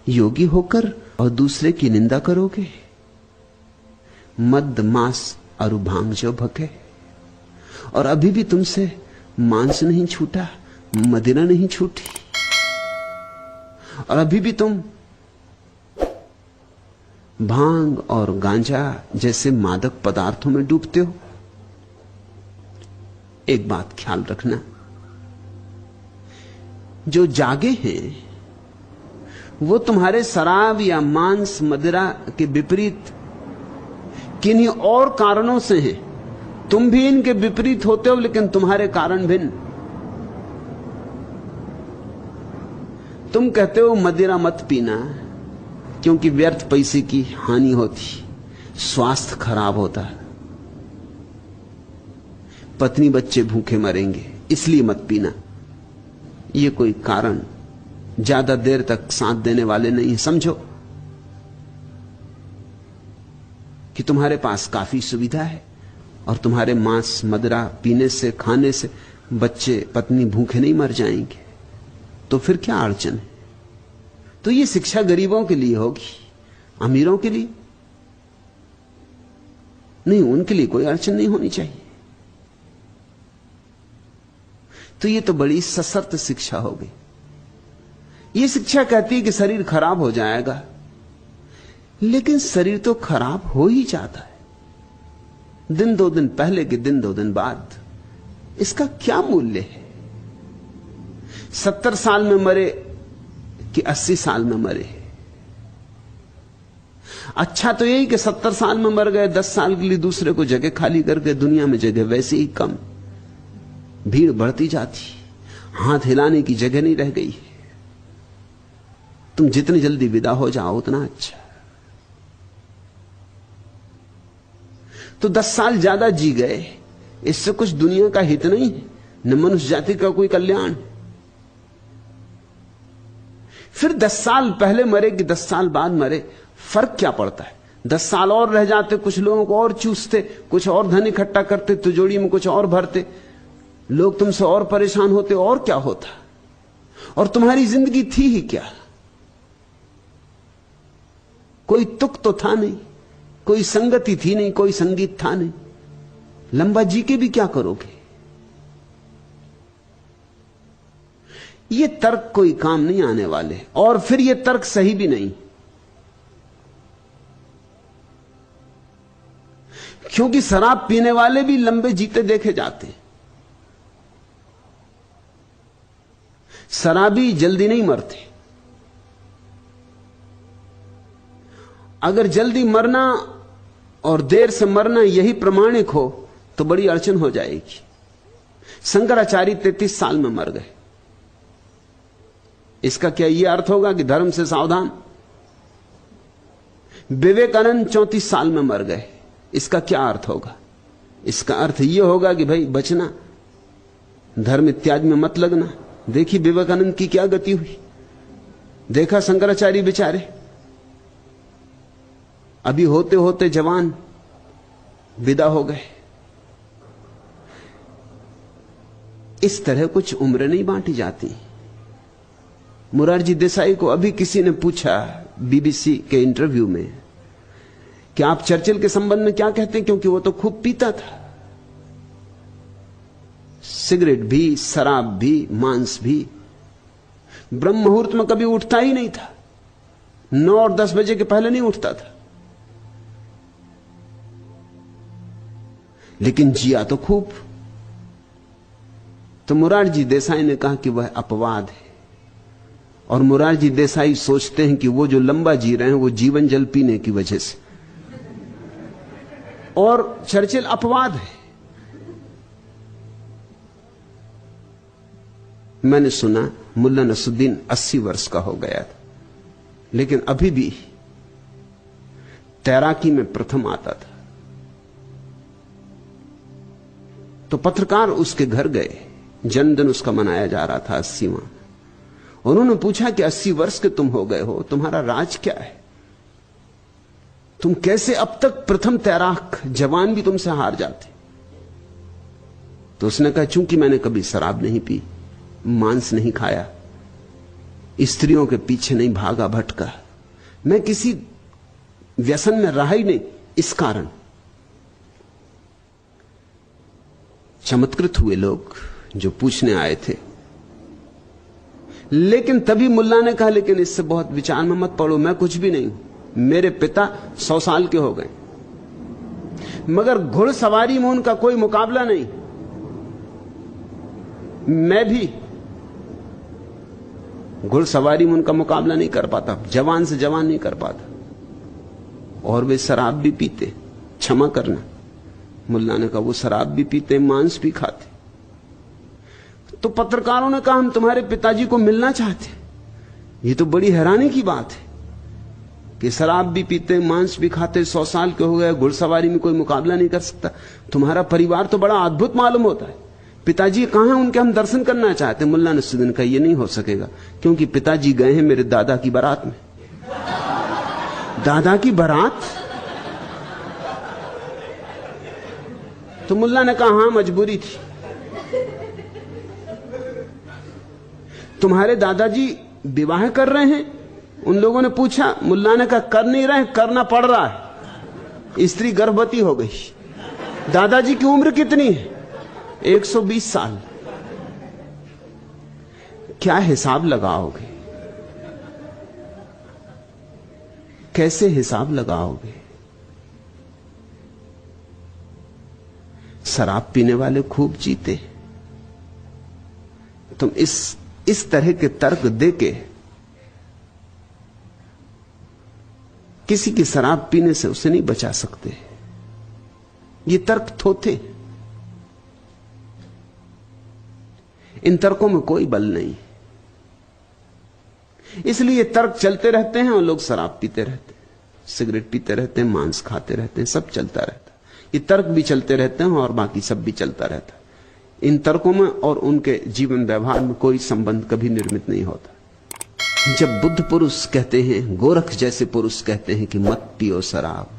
योगी होकर और दूसरे की निंदा करोगे? मद मांस अरु भांग जो भके, और अभी भी तुमसे मांस नहीं छूटा, मदिरा नहीं छूटी, और अभी भी तुम भांग और गांजा जैसे मादक पदार्थों में डूबते हो। एक बात ख्याल रखना, जो जागे हैं वो तुम्हारे शराब या मांस मदिरा के विपरीत किन्हीं और कारणों से हैं। तुम भी इनके विपरीत होते हो, लेकिन तुम्हारे कारण भिन्न। तुम कहते हो मदिरा मत पीना क्योंकि व्यर्थ पैसे की हानि होती, स्वास्थ्य खराब होता है, पत्नी बच्चे भूखे मरेंगे, इसलिए मत पीना। ये कोई कारण ज्यादा देर तक साथ देने वाले नहीं। समझो कि तुम्हारे पास काफी सुविधा है और तुम्हारे मांस मदिरा पीने से, खाने से बच्चे पत्नी भूखे नहीं मर जाएंगे, तो फिर क्या अड़चन है? तो ये शिक्षा गरीबों के लिए होगी, अमीरों के लिए नहीं। उनके लिए कोई अड़चन नहीं होनी चाहिए। तो ये तो बड़ी सशर्त शिक्षा हो गई। ये शिक्षा कहती है कि शरीर खराब हो जाएगा, लेकिन शरीर तो खराब हो ही जाता है, दिन दो दिन पहले के दिन दो दिन बाद। इसका क्या मूल्य है? 70 साल में मरे कि 80 साल में मरे? अच्छा तो यही कि 70 साल में मर गए, 10 साल के लिए दूसरे को जगह खाली करके, दुनिया में जगह वैसे ही कम, भीड़ बढ़ती जाती, हाथ हिलाने की जगह नहीं रह गई। तुम जितनी जल्दी विदा हो जाओ उतना अच्छा। तो 10 साल ज्यादा जी गए, इससे कुछ दुनिया का हित नहीं है, न मनुष्य जाति का कोई कल्याण। फिर 10 साल पहले मरे कि 10 साल बाद मरे, फर्क क्या पड़ता है? 10 साल और रह जाते, कुछ लोगों को और चूसते, कुछ और धन इकट्ठा करते, तिजोरी में कुछ और भरते, लोग तुमसे और परेशान होते, और क्या होता? और तुम्हारी जिंदगी थी ही क्या? कोई तुक तो था नहीं, कोई संगति थी नहीं, कोई संगीत था नहीं। लंबा जी के भी क्या करोगे? ये तर्क कोई काम नहीं आने वाले, और फिर ये तर्क सही भी नहीं, क्योंकि शराब पीने वाले भी लंबे जीते देखे जाते। शराबी जल्दी नहीं मरते। अगर जल्दी मरना और देर से मरना यही प्रमाणिक हो तो बड़ी अड़चन हो जाएगी। शंकराचार्य 33 साल में मर गए। इसका क्या यह अर्थ होगा कि धर्म से सावधान? विवेकानंद 34 साल में मर गए। इसका क्या अर्थ होगा? इसका अर्थ यह होगा कि भाई बचना, धर्म इत्यादि में मत लगना। देखिए विवेकानंद की क्या गति हुई, देखा शंकराचार्य बेचारे अभी होते होते जवान विदा हो गए। इस तरह कुछ उम्र नहीं बांटी जाती। मुरारजी देसाई को अभी किसी ने पूछा बीबीसी के इंटरव्यू में कि आप चर्चिल के संबंध में क्या कहते हैं, क्योंकि वो तो खूब पीता था, सिगरेट भी, शराब भी, मांस भी। ब्रह्म मुहूर्त में कभी उठता ही नहीं था, 9 और 10 बजे के पहले नहीं उठता था, लेकिन जिया तो खूब। तो मुरारजी देसाई ने कहा कि वह अपवाद है, और मुरारजी देसाई सोचते हैं कि वो जो लंबा जी रहे हैं वो जीवन जल पीने की वजह से, और चर्चिल अपवाद है। मैंने सुना मुल्ला नसरुद्दीन 80 वर्ष का हो गया था, लेकिन अभी भी तैराकी में प्रथम आता था। तो पत्रकार उसके घर गए, जन्मदिन उसका मनाया जा रहा था 80वां। उन्होंने पूछा कि 80 वर्ष के तुम हो गए हो, तुम्हारा राज क्या है? तुम कैसे अब तक प्रथम तैराक, जवान भी तुमसे हार जाते? तो उसने कहा चूंकि मैंने कभी शराब नहीं पी, मांस नहीं खाया, स्त्रियों के पीछे नहीं भागा भटका, मैं किसी व्यसन में रहा ही नहीं। इस कारण चमत्कृत हुए लोग जो पूछने आए थे। लेकिन तभी मुल्ला ने कहा, लेकिन इससे बहुत विचार में मत पड़ो, मैं कुछ भी नहीं, मेरे पिता 100 साल के हो गए, मगर घुड़सवारी में उनका कोई मुकाबला नहीं। मैं भी घुड़सवारी में उनका मुकाबला नहीं कर पाता, जवान से जवान नहीं कर पाता। और वे शराब भी पीते, क्षमा करना। मुल्ला ने कहा वो शराब भी पीते, मांस भी खाते। तो पत्रकारों ने कहा हम तुम्हारे पिताजी को मिलना चाहते। ये तो बड़ी हैरानी की बात है कि शराब भी पीते, मांस भी खाते, 100 साल के हो गए, घुड़सवारी में कोई मुकाबला नहीं कर सकता। तुम्हारा परिवार तो बड़ा अद्भुत मालूम होता है। पिताजी कहां हैं? उनके हम दर्शन करना चाहते। मुल्ला ने उस दिन कहा यह नहीं हो सकेगा, क्योंकि पिताजी गए हैं मेरे दादा की बारात में। दादा की बारात? तो मुल्ला ने कहा हां, मजबूरी थी। तुम्हारे दादाजी विवाह कर रहे हैं? उन लोगों ने पूछा। मुल्ला ने कहा कर नहीं रहे, करना पड़ रहा है। स्त्री गर्भवती हो गई। दादाजी की उम्र कितनी है? 120 साल। क्या हिसाब लगाओगे? कैसे हिसाब लगाओगे? शराब पीने वाले खूब जीते। तुम इस तरह के तर्क देके किसी की शराब पीने से उसे नहीं बचा सकते। ये तर्क थोथे। इन तर्कों में कोई बल नहीं, इसलिए तर्क चलते रहते हैं और लोग शराब पीते रहते हैं, सिगरेट पीते रहते हैं, मांस खाते रहते हैं, सब चलता रहता है। ये तर्क भी चलते रहते हैं और बाकी सब भी चलता रहता है। इन तर्कों में और उनके जीवन व्यवहार में कोई संबंध कभी निर्मित नहीं होता। जब बुद्ध पुरुष कहते हैं, गोरख जैसे पुरुष कहते हैं कि मत पियो शराब,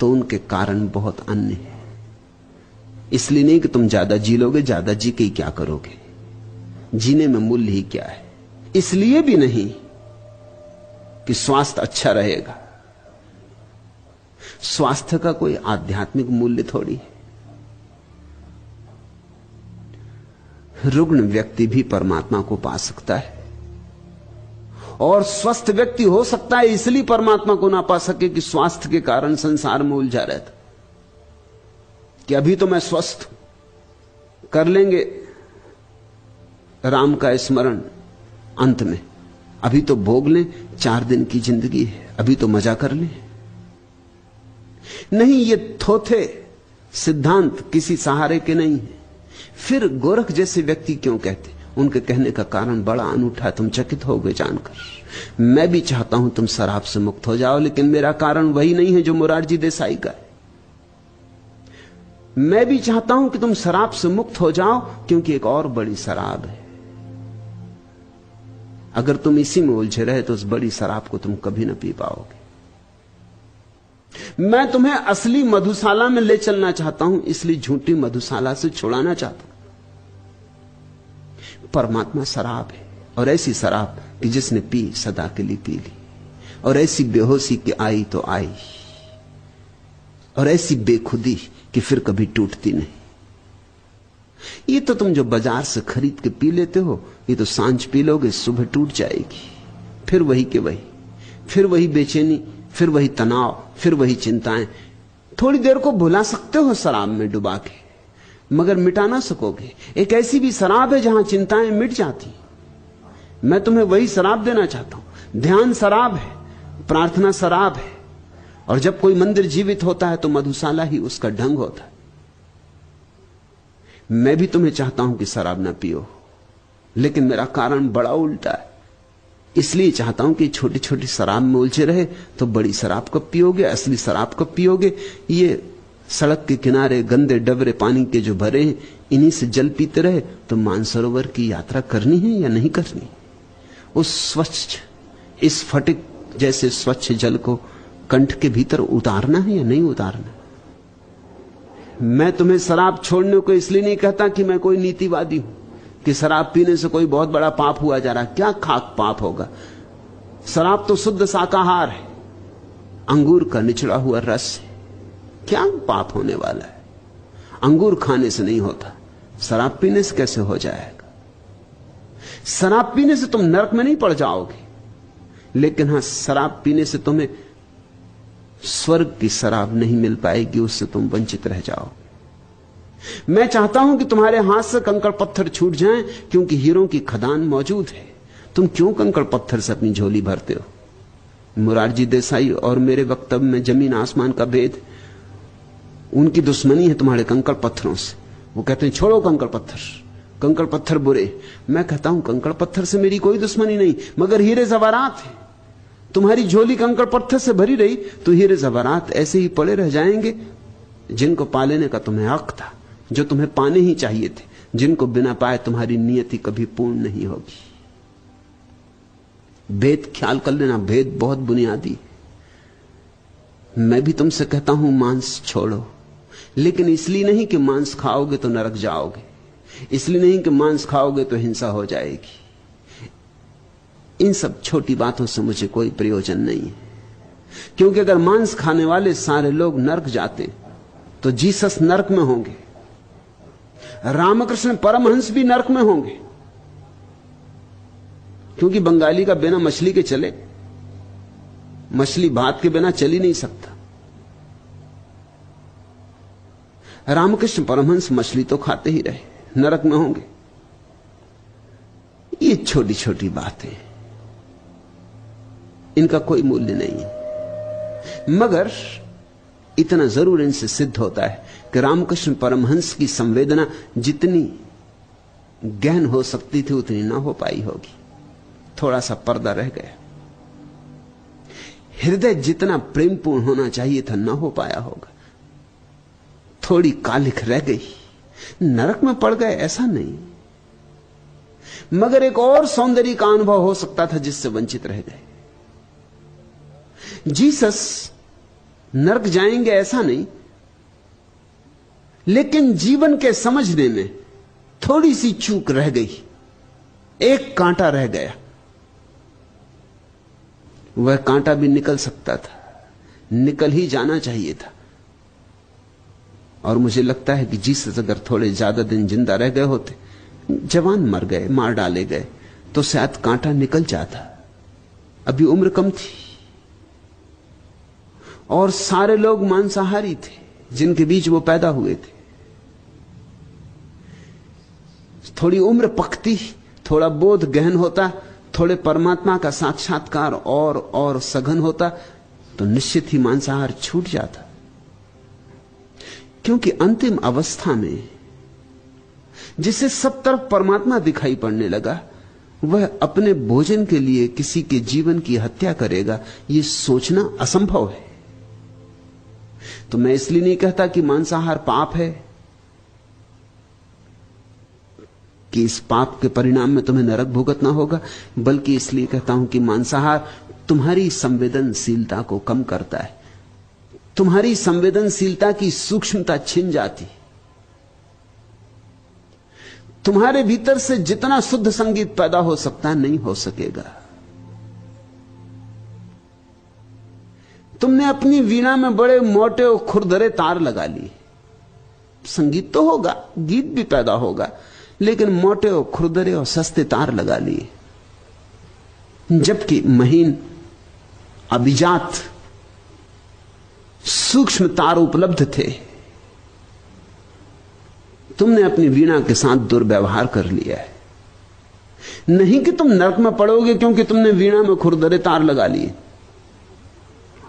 तो उनके कारण बहुत अन्य है। इसलिए नहीं कि तुम ज्यादा जी लोगे, ज्यादा जी के क्या करोगे, जीने में मूल्य ही क्या है। इसलिए भी नहीं कि स्वास्थ्य अच्छा रहेगा। स्वास्थ्य का कोई आध्यात्मिक मूल्य थोड़ी है। रुग्ण व्यक्ति भी परमात्मा को पा सकता है और स्वस्थ व्यक्ति हो सकता है, इसलिए परमात्मा को ना पा सके कि स्वास्थ्य के कारण संसार में उलझा रहता। कि अभी तो मैं स्वस्थ हूं, कर लेंगे राम का स्मरण अंत में, अभी तो भोग लें, 4 दिन की जिंदगी है, अभी तो मजा कर लें। नहीं, ये थोथे सिद्धांत किसी सहारे के नहीं है। फिर गोरख जैसे व्यक्ति क्यों कहते? उनके कहने का कारण बड़ा अनूठा, तुम चकित हो गए जानकर। मैं भी चाहता हूं तुम शराब से मुक्त हो जाओ, लेकिन मेरा कारण वही नहीं है जो मोरारजी देसाई का है। मैं भी चाहता हूं कि तुम शराब से मुक्त हो जाओ, क्योंकि एक और बड़ी शराब है। अगर तुम इसी में उलझे रहे तो उस बड़ी शराब को तुम कभी ना पी पाओगे। मैं तुम्हें असली मधुशाला में ले चलना चाहता हूं, इसलिए झूठी मधुशाला से छुड़ाना चाहता हूं। परमात्मा शराब है, और ऐसी शराब कि जिसने पी सदा के लिए पी ली, और ऐसी बेहोशी कि आई तो आई, और ऐसी बेखुदी कि फिर कभी टूटती नहीं। ये तो तुम जो बाजार से खरीद के पी लेते हो, ये तो सांझ पी लोगे, सुबह टूट जाएगी। फिर वही के वही, फिर वही बेचैनी, फिर वही तनाव, फिर वही चिंताएं। थोड़ी देर को भुला सकते हो शराब में डुबा के, मगर मिटा ना सकोगे। एक ऐसी भी शराब है जहां चिंताएं मिट जाती। मैं तुम्हें वही शराब देना चाहता हूं। ध्यान शराब है, प्रार्थना शराब है, और जब कोई मंदिर जीवित होता है तो मधुशाला ही उसका ढंग होता है। मैं भी तुम्हें चाहता हूं कि शराब ना पियो, लेकिन मेरा कारण बड़ा उल्टा है। इसलिए चाहता हूं कि छोटी छोटी शराब में उलझे रहे तो बड़ी शराब कब पियोगे, असली शराब कब पियोगे। ये सड़क के किनारे गंदे डबरे पानी के जो भरे हैं, इन्हीं से जल पीते रहे तो मानसरोवर की यात्रा करनी है या नहीं करनी। उस स्वच्छ, इस फटिक जैसे स्वच्छ जल को कंठ के भीतर उतारना है या नहीं उतारना। मैं तुम्हें शराब छोड़ने को इसलिए नहीं कहता कि मैं कोई नीतिवादी हूं, कि शराब पीने से कोई बहुत बड़ा पाप हुआ जा रहा। क्या खाक पाप होगा? शराब तो शुद्ध शाकाहार है, अंगूर का निचड़ा हुआ रस है, क्या पाप होने वाला है? अंगूर खाने से नहीं होता, शराब पीने से कैसे हो जाएगा? शराब पीने से तुम नरक में नहीं पड़ जाओगे, लेकिन हां, शराब पीने से तुम्हें स्वर्ग की शराब नहीं मिल पाएगी, उससे तुम वंचित रह जाओ। मैं चाहता हूं कि तुम्हारे हाथ से कंकड़ पत्थर छूट जाएं, क्योंकि हीरों की खदान मौजूद है। तुम क्यों कंकड़ पत्थर से अपनी झोली भरते हो? मुरारजी देसाई और मेरे वक्तव्य में जमीन आसमान का भेद। उनकी दुश्मनी है तुम्हारे कंकड़ पत्थरों से। वो कहते हैं छोड़ो कंकड़ पत्थर, कंकड़ पत्थर बुरे। मैं कहता हूं कंकड़ पत्थर से मेरी कोई दुश्मनी नहीं, मगर हीरे जवारात है। तुम्हारी झोली कंकड़ पत्थर से भरी रही तो हीरे जवारात ऐसे ही पड़े रह जाएंगे, जिनको पा लेने का तुम्हें हक था, जो तुम्हें पाने ही चाहिए थे, जिनको बिना पाए तुम्हारी नियति कभी पूर्ण नहीं होगी। भेद ख्याल कर लेना, भेद बहुत बुनियादी। मैं भी तुमसे कहता हूं मांस छोड़ो, लेकिन इसलिए नहीं कि मांस खाओगे तो नरक जाओगे, इसलिए नहीं कि मांस खाओगे तो हिंसा हो जाएगी। इन सब छोटी बातों से मुझे कोई प्रयोजन नहीं है, क्योंकि अगर मांस खाने वाले सारे लोग नरक जाते तो जीसस नरक में होंगे, रामकृष्ण परमहंस भी नरक में होंगे, क्योंकि बंगाली का बिना मछली के चले, मछली भात के बिना चल ही नहीं सकता। रामकृष्ण परमहंस मछली तो खाते ही रहे, नरक में होंगे। ये छोटी छोटी बातें, इनका कोई मूल्य नहीं है, मगर इतना जरूर इनसे सिद्ध होता है कि रामकृष्ण परमहंस की संवेदना जितनी गहन हो सकती थी उतनी ना हो पाई होगी। थोड़ा सा पर्दा रह गया। हृदय जितना प्रेमपूर्ण होना चाहिए था ना हो पाया होगा। थोड़ी कालिख रह गई। नरक में पड़ गए ऐसा नहीं, मगर एक और सौंदर्य का अनुभव हो सकता था जिससे वंचित रह गए। जीसस नरक जाएंगे ऐसा नहीं, लेकिन जीवन के समझने में थोड़ी सी चूक रह गई, एक कांटा रह गया। वह कांटा भी निकल सकता था, निकल ही जाना चाहिए था। और मुझे लगता है कि जीसस अगर थोड़े ज्यादा दिन जिंदा रह गए होते, जवान मर गए, मार डाले गए, तो शायद कांटा निकल जाता। अभी उम्र कम थी और सारे लोग मांसाहारी थे जिनके बीच वो पैदा हुए थे। थोड़ी उम्र पकती, थोड़ा बोध गहन होता, थोड़े परमात्मा का साक्षात्कार और सघन होता, तो निश्चित ही मांसाहार छूट जाता। क्योंकि अंतिम अवस्था में जिसे सब तरफ परमात्मा दिखाई पड़ने लगा, वह अपने भोजन के लिए किसी के जीवन की हत्या करेगा, यह सोचना असंभव है। तो मैं इसलिए नहीं कहता कि मांसाहार पाप है कि इस पाप के परिणाम में तुम्हें नरक भुगतना होगा, बल्कि इसलिए कहता हूं कि मांसाहार तुम्हारी संवेदनशीलता को कम करता है, तुम्हारी संवेदनशीलता की सूक्ष्मता छिन जाती। तुम्हारे भीतर से जितना शुद्ध संगीत पैदा हो सकता है नहीं हो सकेगा। तुमने अपनी वीणा में बड़े मोटे और खुरदरे तार लगा लिए, संगीत तो होगा, गीत भी पैदा होगा, लेकिन मोटे और खुरदरे और सस्ते तार लगा लिए, जबकि महीन अभिजात सूक्ष्म तार उपलब्ध थे। तुमने अपनी वीणा के साथ दुर्व्यवहार कर लिया है। नहीं कि तुम नरक में पड़ोगे क्योंकि तुमने वीणा में खुरदरे तार लगा लिए।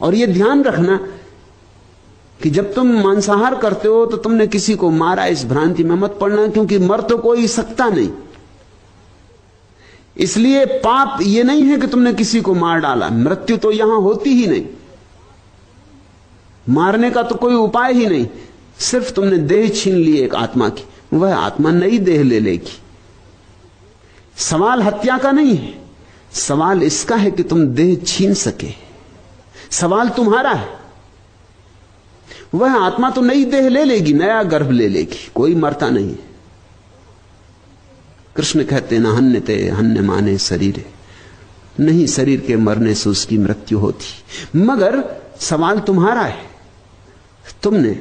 और यह ध्यान रखना कि जब तुम मांसाहार करते हो तो तुमने किसी को मारा, इस भ्रांति में मत पड़ना, क्योंकि मर तो कोई सकता नहीं। इसलिए पाप यह नहीं है कि तुमने किसी को मार डाला, मृत्यु तो यहां होती ही नहीं, मारने का तो कोई उपाय ही नहीं। सिर्फ तुमने देह छीन ली एक आत्मा की, वह आत्मा नई देह ले लेगी। सवाल हत्या का नहीं है, सवाल इसका है कि तुम देह छीन सके। सवाल तुम्हारा है। वह आत्मा तो नई देह ले लेगी, नया गर्भ ले लेगी, कोई मरता नहीं है। कृष्ण कहते न हन्यते हन्य माने शरीरे, नहीं शरीर के मरने से उसकी मृत्यु होती। मगर सवाल तुम्हारा है, तुमने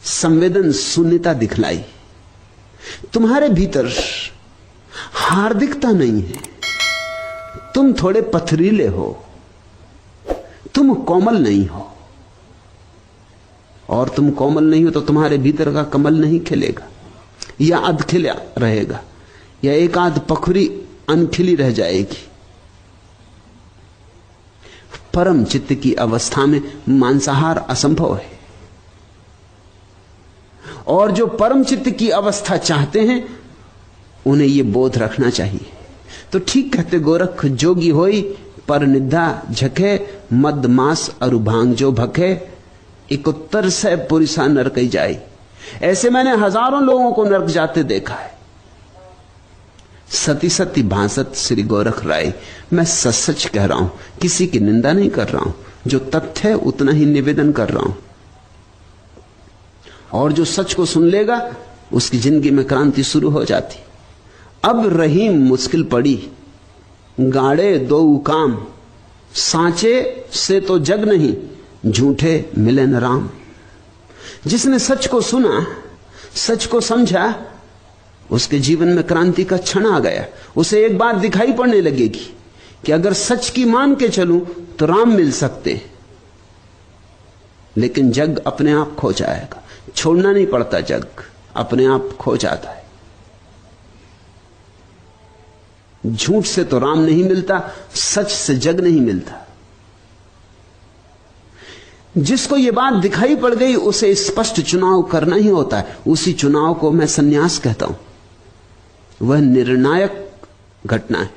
संवेदन शून्यता दिखलाई, तुम्हारे भीतर हार्दिकता नहीं है, तुम थोड़े पथरीले हो, तुम कोमल नहीं हो, और तुम कोमल नहीं हो तो तुम्हारे भीतर का कमल नहीं खिलेगा, या अधखिला रहेगा, या एक आध पखुरी अनखिली रह जाएगी। परम चित्त की अवस्था में मांसाहार असंभव है, और जो परम चित्त की अवस्था चाहते हैं उन्हें यह बोध रखना चाहिए। तो ठीक कहते गोरख, जोगी होई पर निद्रा झके, मद मास अरु भांग जो भखे, एक उत्तर से पुरुषा नरक जाए। ऐसे मैंने हजारों लोगों को नरक जाते देखा है। सती सती भासत श्री गोरख राय। मैं सच सच कह रहा हूं, किसी की निंदा नहीं कर रहा हूं, जो तथ्य है उतना ही निवेदन कर रहा हूं। और जो सच को सुन लेगा उसकी जिंदगी में क्रांति शुरू हो जाती। अब रही मुश्किल पड़ी, गाड़े दो काम, सांचे से तो जग नहीं, झूठे मिले न राम। जिसने सच को सुना, सच को समझा, उसके जीवन में क्रांति का क्षण आ गया। उसे एक बात दिखाई पड़ने लगेगी कि अगर सच की मान के चलूं तो राम मिल सकते हैं, लेकिन जग अपने आप खो जाएगा। छोड़ना नहीं पड़ता, जग अपने आप खो जाता है। झूठ से तो राम नहीं मिलता, सच से जग नहीं मिलता। जिसको यह बात दिखाई पड़ गई उसे स्पष्ट चुनाव करना ही होता है। उसी चुनाव को मैं संन्यास कहता हूं। वह निर्णायक घटना है।